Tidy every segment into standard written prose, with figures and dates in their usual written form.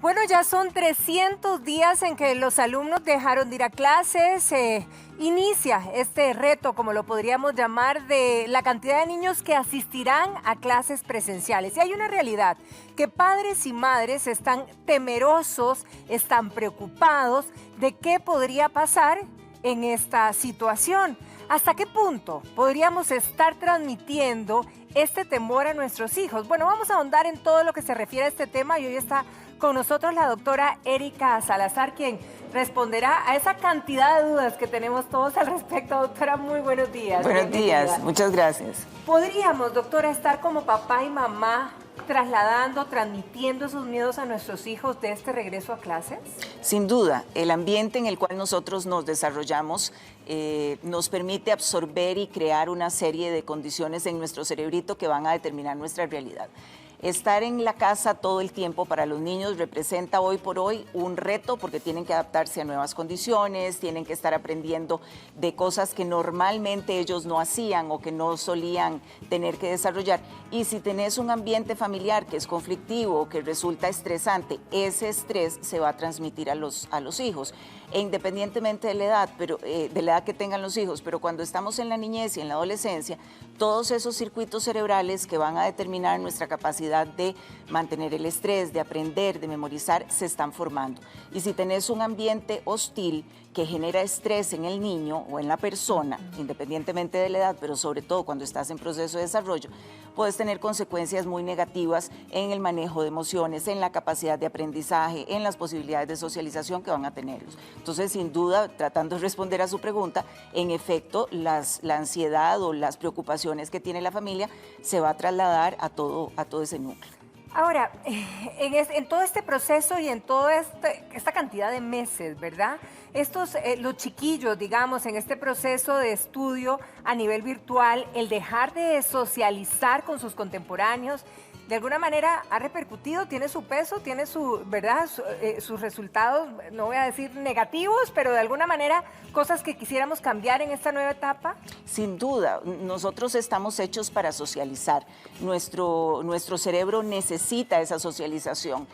Bueno, ya son 300 días en que los alumnos dejaron de ir a clases. Inicia este reto, como lo podríamos llamar, de la cantidad de niños que asistirán a clases presenciales. Y hay una realidad, que padres y madres están temerosos, están preocupados de qué podría pasar en esta situación. ¿Hasta qué punto podríamos estar transmitiendo este temor a nuestros hijos? Bueno, vamos a ahondar en todo lo que se refiere a este tema y hoy está con nosotros la doctora Erika Salazar, quien responderá a esa cantidad de dudas que tenemos todos al respecto. Doctora, muy buenos días. Buenos días, muchas gracias. ¿Podríamos, doctora, estar como papá y mamá trasladando, transmitiendo esos miedos a nuestros hijos de este regreso a clases? Sin duda, el ambiente en el cual nosotros nos desarrollamos nos permite absorber y crear una serie de condiciones en nuestro cerebrito que van a determinar nuestra realidad. Estar en la casa todo el tiempo para los niños representa hoy por hoy un reto porque tienen que adaptarse a nuevas condiciones, tienen que estar aprendiendo de cosas que normalmente ellos no hacían o que no solían tener que desarrollar. Y si tenés un ambiente familiar que es conflictivo o que resulta estresante, ese estrés se va a transmitir a los hijos. E independientemente de la edad, de la edad que tengan los hijos, pero cuando estamos en la niñez y en la adolescencia, todos esos circuitos cerebrales que van a determinar nuestra capacidad de mantener el estrés, de aprender, de memorizar, se están formando. Y si tenés un ambiente hostil que genera estrés en el niño o en la persona, independientemente de la edad, pero sobre todo cuando estás en proceso de desarrollo, puedes tener consecuencias muy negativas en el manejo de emociones, en la capacidad de aprendizaje, en las posibilidades de socialización que van a tenerlos. Entonces, sin duda, tratando de responder a su pregunta, en efecto, la ansiedad o las preocupaciones que tiene la familia se va a trasladar a todo ese núcleo. Ahora, en todo este proceso y en toda esta cantidad de meses, ¿verdad? Los chiquillos, digamos, en este proceso de estudio a nivel virtual, el dejar de socializar con sus contemporáneos, de alguna manera ha repercutido, tiene su peso, tiene ¿verdad? Sus resultados, no voy a decir negativos, pero de alguna manera cosas que quisiéramos cambiar en esta nueva etapa. Sin duda, nosotros estamos hechos para socializar. Nuestro cerebro necesita esa socialización.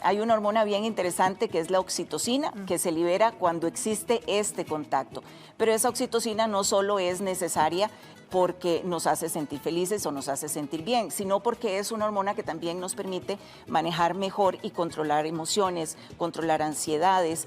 Hay una hormona bien interesante que es la oxitocina, que se libera cuando existe este contacto. Pero esa oxitocina no solo es necesaria porque nos hace sentir felices o nos hace sentir bien, sino porque es una hormona que también nos permite manejar mejor y controlar emociones, controlar ansiedades,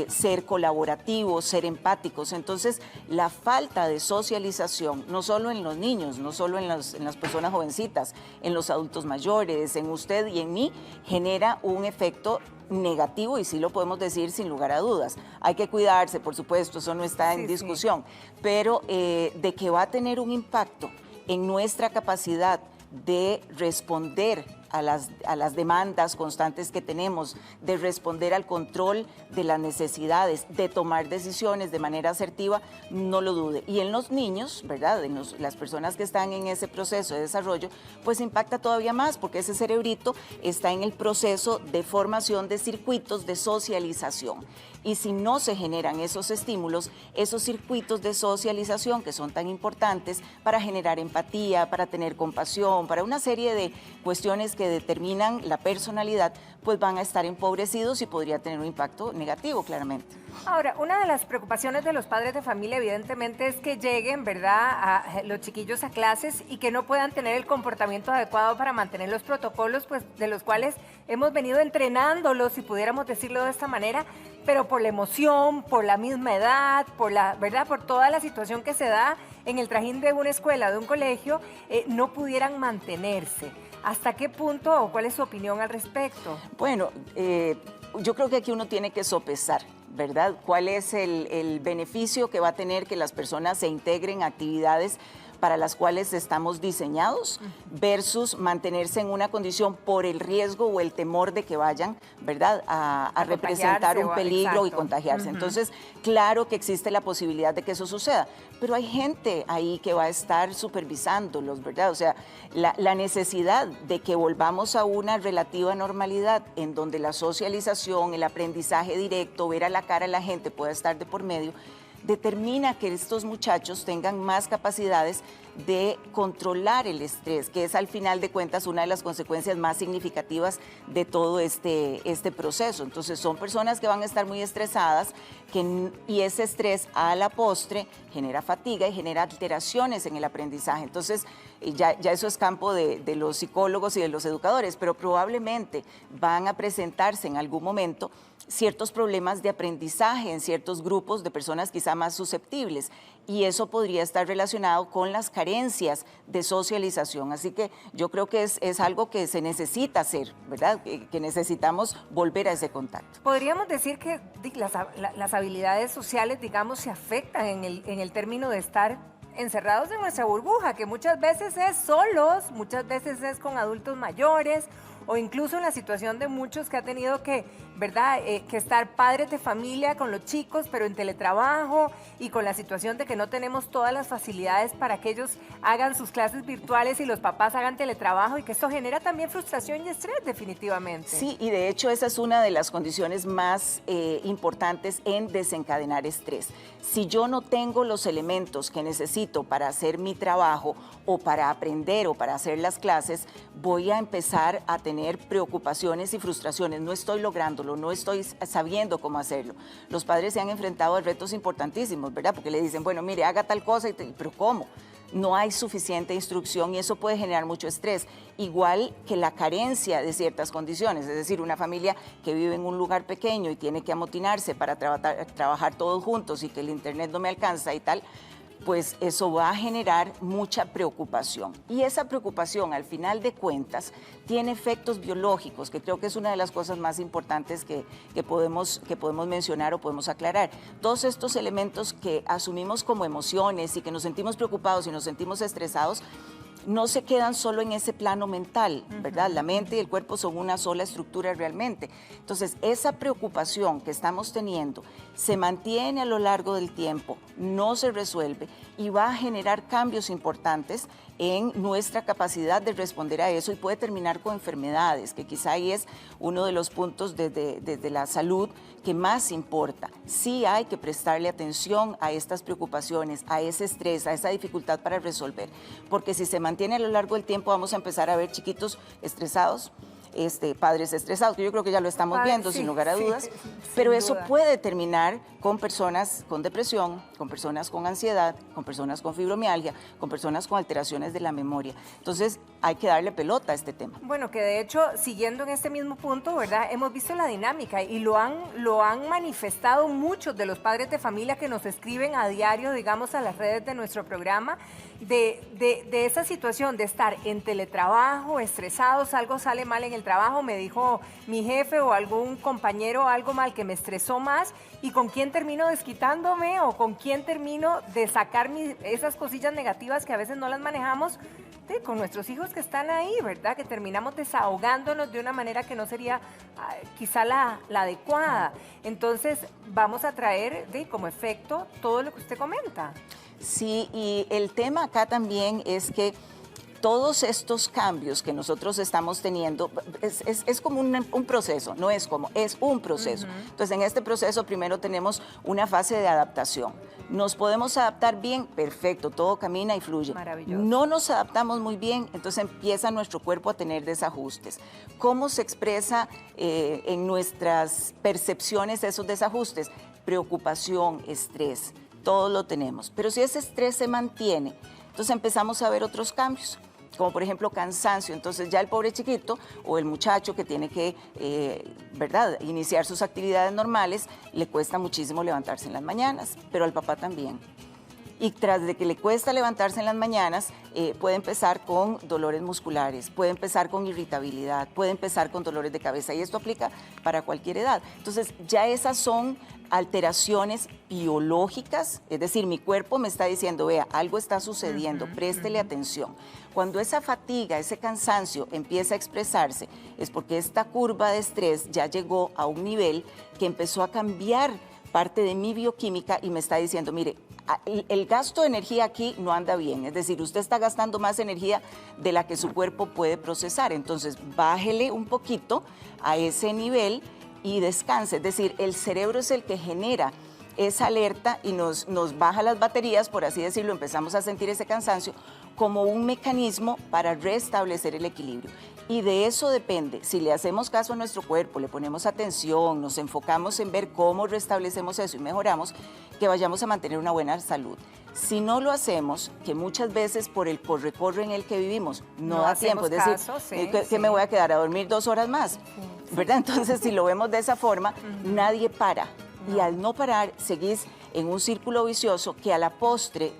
ser colaborativos, ser empáticos. Entonces, la falta de socialización, no solo en los niños, no solo en las personas jovencitas, en los adultos mayores, en usted y en mí, genera un efecto negativo y sí lo podemos decir sin lugar a dudas. Hay que cuidarse, por supuesto, eso no está en discusión, pero de que va a tener un impacto en nuestra capacidad de responder a las demandas constantes que tenemos, de responder al control de las necesidades, de tomar decisiones de manera asertiva, no lo dude. Y en los niños, ¿verdad? En las personas que están en ese proceso de desarrollo, pues impacta todavía más porque ese cerebrito está en el proceso de formación de circuitos de socialización. Y si no se generan esos estímulos, esos circuitos de socialización que son tan importantes para generar empatía, para tener compasión, para una serie de cuestiones que determinan la personalidad, pues van a estar empobrecidos y podría tener un impacto negativo, claramente. Ahora, una de las preocupaciones de los padres de familia, evidentemente, es que lleguen, ¿verdad?, a los chiquillos a clases y que no puedan tener el comportamiento adecuado para mantener los protocolos, pues, de los cuales hemos venido entrenándolos, si pudiéramos decirlo de esta manera, pero por la emoción, por la misma edad, ¿verdad?, por toda la situación que se da en el trajín de una escuela, de un colegio, no pudieran mantenerse. ¿Hasta qué punto o cuál es su opinión al respecto? Bueno, yo creo que aquí uno tiene que sopesar, ¿verdad? ¿Cuál es el beneficio que va a tener que las personas se integren a actividades para las cuales estamos diseñados versus mantenerse en una condición por el riesgo o el temor de que vayan, ¿verdad?, a representar un peligro y contagiarse? Entonces, claro que existe la posibilidad de que eso suceda, pero hay gente ahí que va a estar supervisándolos, ¿verdad? O sea, la necesidad de que volvamos a una relativa normalidad en donde la socialización, el aprendizaje directo, ver a la cara a la gente pueda estar de por medio, determina que estos muchachos tengan más capacidades de controlar el estrés, que es al final de cuentas una de las consecuencias más significativas de todo este proceso. Entonces son personas que van a estar muy estresadas y ese estrés a la postre genera fatiga y genera alteraciones en el aprendizaje. Entonces ya eso es campo de los psicólogos y de los educadores, pero probablemente van a presentarse en algún momento ciertos problemas de aprendizaje en ciertos grupos de personas quizá más susceptibles, y eso podría estar relacionado con las carencias de socialización. Así que yo creo que es algo que se necesita hacer, ¿verdad? Que necesitamos volver a ese contacto. Podríamos decir que las habilidades sociales, digamos, se afectan en el término de estar encerrados en nuestra burbuja, que muchas veces es solos, muchas veces es con adultos mayores, o incluso en la situación de muchos que ha tenido que, ¿verdad?, que estar padres de familia con los chicos, pero en teletrabajo, y con la situación de que no tenemos todas las facilidades para que ellos hagan sus clases virtuales y los papás hagan teletrabajo, y que esto genera también frustración y estrés definitivamente. Sí, y de hecho esa es una de las condiciones más importantes en desencadenar estrés. Si yo no tengo los elementos que necesito para hacer mi trabajo o para aprender o para hacer las clases, voy a empezar a tener preocupaciones y frustraciones. No estoy lográndolo, no estoy sabiendo cómo hacerlo. Los padres se han enfrentado a retos importantísimos, ¿verdad? Porque le dicen, bueno, mire, haga tal cosa, pero ¿cómo? No hay suficiente instrucción y eso puede generar mucho estrés, igual que la carencia de ciertas condiciones, es decir, una familia que vive en un lugar pequeño y tiene que amotinarse para trabajar todos juntos y que el internet no me alcanza y tal, pues eso va a generar mucha preocupación. Y esa preocupación, al final de cuentas, tiene efectos biológicos, que creo que es una de las cosas más importantes que podemos mencionar o podemos aclarar. Todos estos elementos que asumimos como emociones y que nos sentimos preocupados y nos sentimos estresados, no se quedan solo en ese plano mental, ¿verdad? La mente y el cuerpo son una sola estructura realmente. Entonces, esa preocupación que estamos teniendo se mantiene a lo largo del tiempo, no se resuelve y va a generar cambios importantes en nuestra capacidad de responder a eso y puede terminar con enfermedades, que quizá ahí es uno de los puntos desde la salud que más importa. Sí hay que prestarle atención a estas preocupaciones, a ese estrés, a esa dificultad para resolver, porque si se mantiene a lo largo del tiempo vamos a empezar a ver chiquitos estresados, padres estresados, que yo creo que ya lo estamos viendo, sí, sin lugar a dudas, pero eso puede terminar con personas con depresión, con personas con ansiedad, con personas con fibromialgia, con personas con alteraciones de la memoria. Entonces, hay que darle pelota a este tema. Bueno, que de hecho, siguiendo en este mismo punto, ¿verdad? Hemos visto la dinámica y lo han manifestado muchos de los padres de familia que nos escriben a diario, digamos, a las redes de nuestro programa, de esa situación de estar en teletrabajo, estresados, algo sale mal en el trabajo, me dijo mi jefe o algún compañero algo mal que me estresó más, y con quién termino desquitándome o con quién termino de sacar esas cosillas negativas que a veces no las manejamos, con nuestros hijos que están ahí, ¿verdad? Que terminamos desahogándonos de una manera que no sería quizá la adecuada. Entonces vamos a traer como efecto todo lo que usted comenta. Sí, y el tema acá también es que todos estos cambios que nosotros estamos teniendo es como un proceso, no es como, es un proceso. Entonces, en este proceso primero tenemos una fase de adaptación. ¿Nos podemos adaptar bien? Perfecto, todo camina y fluye. Maravilloso. No nos adaptamos muy bien, entonces empieza nuestro cuerpo a tener desajustes. ¿Cómo se expresa en nuestras percepciones esos desajustes? Preocupación, estrés, todo lo tenemos. Pero si ese estrés se mantiene, entonces empezamos a ver otros cambios, como por ejemplo cansancio. Entonces ya el pobre chiquito o el muchacho que tiene que, ¿verdad?, iniciar sus actividades normales, le cuesta muchísimo levantarse en las mañanas, pero al papá también. Y tras de que le cuesta levantarse en las mañanas, puede empezar con dolores musculares, puede empezar con irritabilidad, puede empezar con dolores de cabeza, y esto aplica para cualquier edad. Entonces ya esas son alteraciones biológicas, es decir, mi cuerpo me está diciendo, vea, algo está sucediendo, préstele atención. Cuando esa fatiga, ese cansancio empieza a expresarse, es porque esta curva de estrés ya llegó a un nivel que empezó a cambiar parte de mi bioquímica y me está diciendo, mire, el gasto de energía aquí no anda bien, es decir, usted está gastando más energía de la que su cuerpo puede procesar, entonces bájele un poquito a ese nivel y descanse, es decir, el cerebro es el que genera esa alerta y nos baja las baterías, por así decirlo, empezamos a sentir ese cansancio. como un mecanismo para restablecer el equilibrio. Y de eso depende, si le hacemos caso a nuestro cuerpo, le ponemos atención, nos enfocamos en ver cómo restablecemos eso y mejoramos, que vayamos a mantener una buena salud. Si no lo hacemos, que muchas veces por el corre-corre en el que vivimos no da tiempo, es decir, que me voy a quedar a dormir 2 horas más, ¿verdad? Entonces, si lo vemos de esa forma, nadie para. Y al no parar, seguís en un círculo vicioso que a la postre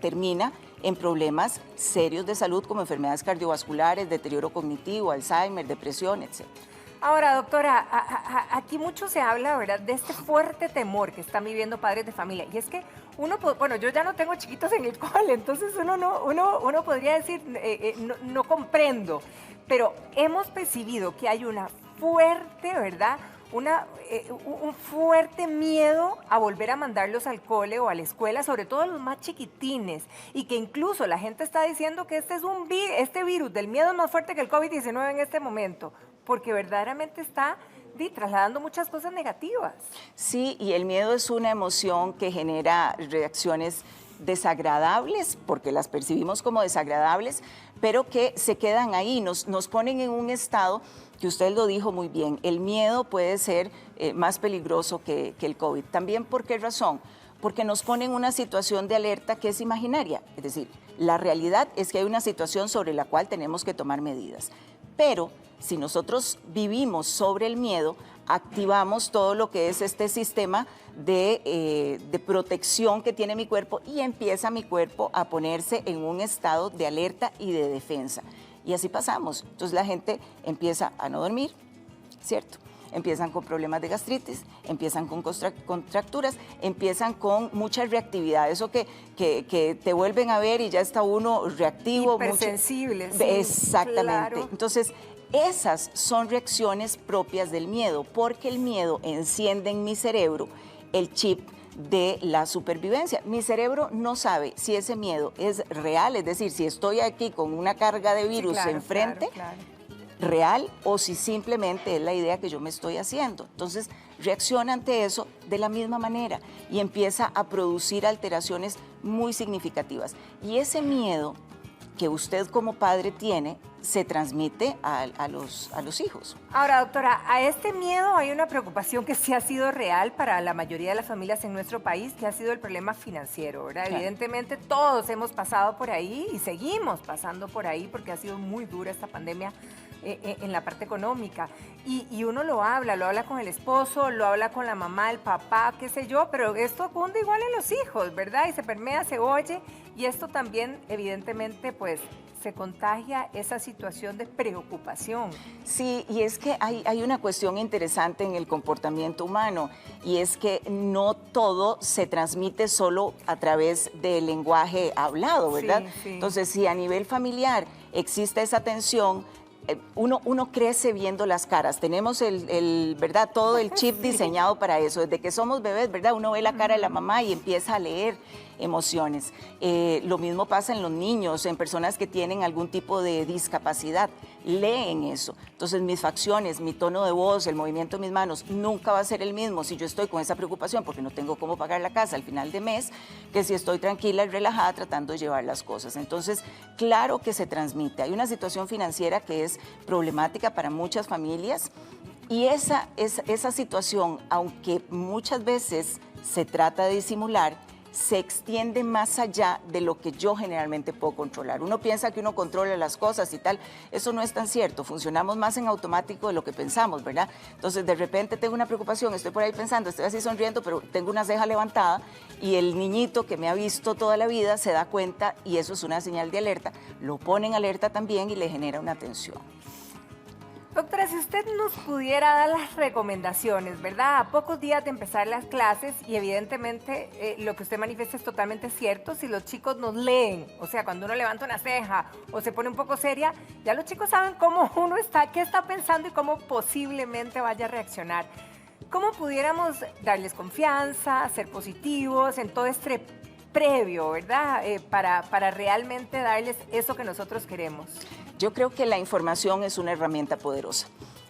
termina en problemas serios de salud como enfermedades cardiovasculares, deterioro cognitivo, Alzheimer, depresión, etc. Ahora, doctora, aquí mucho se habla, ¿verdad?, de este fuerte temor que están viviendo padres de familia. Y es que uno, bueno, yo ya no tengo chiquitos en el cole, entonces uno podría decir, no comprendo, pero hemos percibido que hay una fuerte, ¿verdad?, un fuerte miedo a volver a mandarlos al cole o a la escuela, sobre todo los más chiquitines, y que incluso la gente está diciendo que este virus del miedo es más fuerte que el COVID-19 en este momento, porque verdaderamente está trasladando muchas cosas negativas. Sí, y el miedo es una emoción que genera reacciones desagradables, porque las percibimos como desagradables, pero que se quedan ahí, nos ponen en un estado que usted lo dijo muy bien, el miedo puede ser más peligroso que el COVID. También, ¿por qué razón? Porque nos pone en una situación de alerta que es imaginaria, es decir, la realidad es que hay una situación sobre la cual tenemos que tomar medidas, pero si nosotros vivimos sobre el miedo, activamos todo lo que es este sistema de protección que tiene mi cuerpo y empieza mi cuerpo a ponerse en un estado de alerta y de defensa. Y así pasamos. Entonces la gente empieza a no dormir, ¿cierto? Empiezan con problemas de gastritis, empiezan con contracturas, empiezan con mucha reactividad. Eso que te vuelven a ver y ya está uno reactivo. Hipersensible. Sí, exactamente. Claro. Entonces, esas son reacciones propias del miedo, porque el miedo enciende en mi cerebro el chip de la supervivencia. Mi cerebro no sabe si ese miedo es real, es decir, si estoy aquí con una carga de virus enfrente, real, o si simplemente es la idea que yo me estoy haciendo. Entonces, reacciona ante eso de la misma manera y empieza a producir alteraciones muy significativas. Y ese miedo que usted como padre tiene se transmite a los hijos. Ahora, doctora, a este miedo hay una preocupación que sí ha sido real para la mayoría de las familias en nuestro país, que ha sido el problema financiero, ¿verdad? Claro. Evidentemente todos hemos pasado por ahí y seguimos pasando por ahí porque ha sido muy dura esta pandemia en la parte económica. Y uno lo habla con el esposo, lo habla con la mamá, el papá, qué sé yo, pero esto cunde igual en los hijos, ¿verdad? Y se permea, se oye, y esto también, evidentemente, pues, se contagia esa situación de preocupación. Sí, y es que hay una cuestión interesante en el comportamiento humano, y es que no todo se transmite solo a través del lenguaje hablado, ¿verdad? Sí, sí. Entonces, si a nivel familiar existe esa tensión, uno crece viendo las caras, tenemos ¿verdad? Todo el chip diseñado para eso, desde que somos bebés, ¿verdad? Uno ve la cara de la mamá y empieza a leer emociones. Lo mismo pasa en los niños, en personas que tienen algún tipo de discapacidad, leen eso. Entonces mis facciones, mi tono de voz, el movimiento de mis manos, nunca va a ser el mismo si yo estoy con esa preocupación porque no tengo cómo pagar la casa al final de mes, que si estoy tranquila y relajada tratando de llevar las cosas. Entonces, claro que se transmite. Hay una situación financiera que es problemática para muchas familias y esa situación, aunque muchas veces se trata de disimular, se extiende más allá de lo que yo generalmente puedo controlar. Uno piensa que uno controla las cosas y tal, eso no es tan cierto, funcionamos más en automático de lo que pensamos, ¿verdad? Entonces de repente tengo una preocupación, estoy por ahí pensando, estoy así sonriendo, pero tengo una ceja levantada y el niñito que me ha visto toda la vida se da cuenta y eso es una señal de alerta, lo pone en alerta también y le genera una tensión. Doctora, si usted nos pudiera dar las recomendaciones, ¿verdad? A pocos días de empezar las clases y evidentemente lo que usted manifiesta es totalmente cierto. Si los chicos nos leen, o sea, cuando uno levanta una ceja o se pone un poco seria, ya los chicos saben cómo uno está, qué está pensando y cómo posiblemente vaya a reaccionar. ¿Cómo pudiéramos darles confianza, ser positivos en todo este previo, ¿verdad? Para realmente darles eso que nosotros queremos. Yo creo que la información es una herramienta poderosa.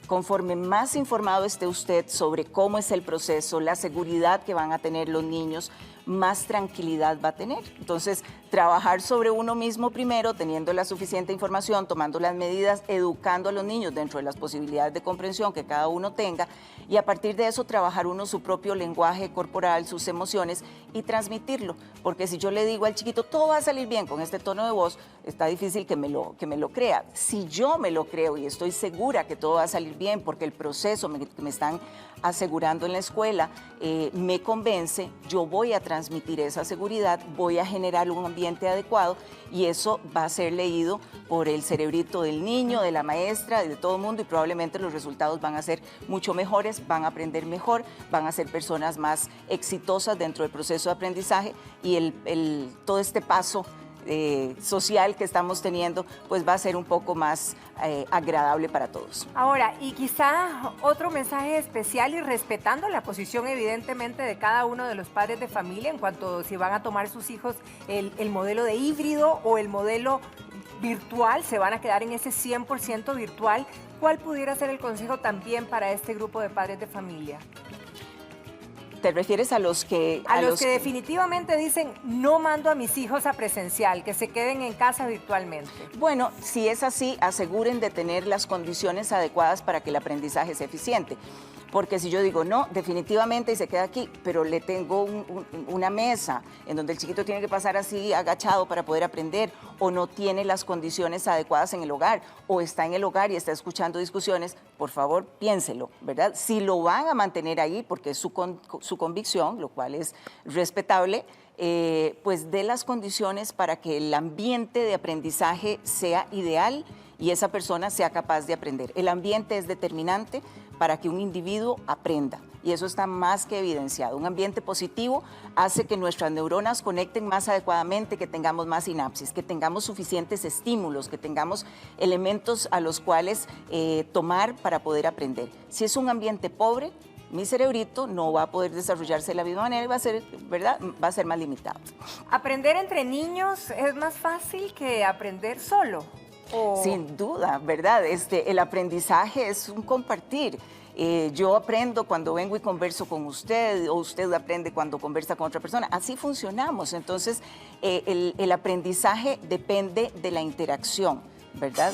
Conforme más informado esté usted sobre cómo es el proceso, la seguridad que van a tener los niños, más tranquilidad va a tener. Entonces, trabajar sobre uno mismo primero, teniendo la suficiente información, tomando las medidas, educando a los niños dentro de las posibilidades de comprensión que cada uno tenga, y a partir de eso trabajar uno su propio lenguaje corporal, sus emociones, y transmitirlo. Porque si yo le digo al chiquito, todo va a salir bien con este tono de voz, está difícil que me lo crea. Si yo me lo creo y estoy segura que todo va a salir bien, porque el proceso que me están asegurando en la escuela me convence, yo voy a transmitir esa seguridad, voy a generar un ambiente adecuado, y eso va a ser leído por el cerebrito del niño, de la maestra, de todo el mundo, y probablemente los resultados van a ser mucho mejores, van a aprender mejor, van a ser personas más exitosas dentro del proceso de aprendizaje, y todo este paso social que estamos teniendo, pues va a ser un poco más agradable para todos. Ahora, y quizá otro mensaje especial, y respetando la posición evidentemente de cada uno de los padres de familia en cuanto a si van a tomar sus hijos el modelo de híbrido o el modelo virtual, se van a quedar en ese 100% virtual. ¿Cuál pudiera ser el consejo también para este grupo de padres de familia? ¿Te refieres a los que...? A los que definitivamente dicen, no mando a mis hijos a presencial, que se queden en casa virtualmente. Bueno, si es así, aseguren de tener las condiciones adecuadas para que el aprendizaje sea eficiente. Porque si yo digo, no, definitivamente, y se queda aquí, pero le tengo una mesa en donde el chiquito tiene que pasar así agachado para poder aprender, o no tiene las condiciones adecuadas en el hogar, o está en el hogar y está escuchando discusiones, por favor, piénselo, ¿verdad? Si lo van a mantener ahí, porque es su convicción, lo cual es respetable, pues dé las condiciones para que el ambiente de aprendizaje sea ideal y esa persona sea capaz de aprender. El ambiente es determinante para que un individuo aprenda, y eso está más que evidenciado. Un ambiente positivo hace que nuestras neuronas conecten más adecuadamente, que tengamos más sinapsis, que tengamos suficientes estímulos, que tengamos elementos a los cuales tomar para poder aprender. Si es un ambiente pobre, mi cerebrito no va a poder desarrollarse de la misma manera y va a ser, ¿verdad? Va a ser más limitado. ¿Aprender entre niños es más fácil que aprender solo? Sin duda, ¿verdad? El aprendizaje es un compartir. Yo aprendo cuando vengo y converso con usted, o usted aprende cuando conversa con otra persona. Así funcionamos. Entonces, el aprendizaje depende de la interacción, ¿verdad?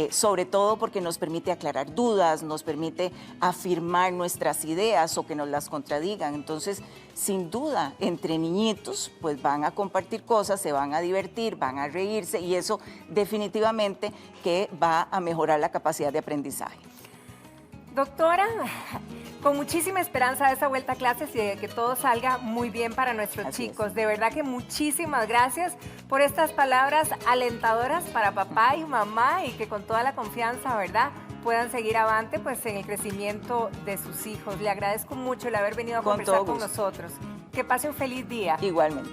Sobre todo porque nos permite aclarar dudas, nos permite afirmar nuestras ideas o que nos las contradigan. Entonces, sin duda, entre niñitos, pues van a compartir cosas, se van a divertir, van a reírse, y eso definitivamente que va a mejorar la capacidad de aprendizaje. Doctora, con muchísima esperanza de esa vuelta a clases y de que todo salga muy bien para nuestros chicos. De verdad que muchísimas gracias por estas palabras alentadoras para papá y mamá, y que con toda la confianza, ¿verdad?, puedan seguir avante pues en el crecimiento de sus hijos. Le agradezco mucho el haber venido a conversar con nosotros. Que pase un feliz día. Igualmente.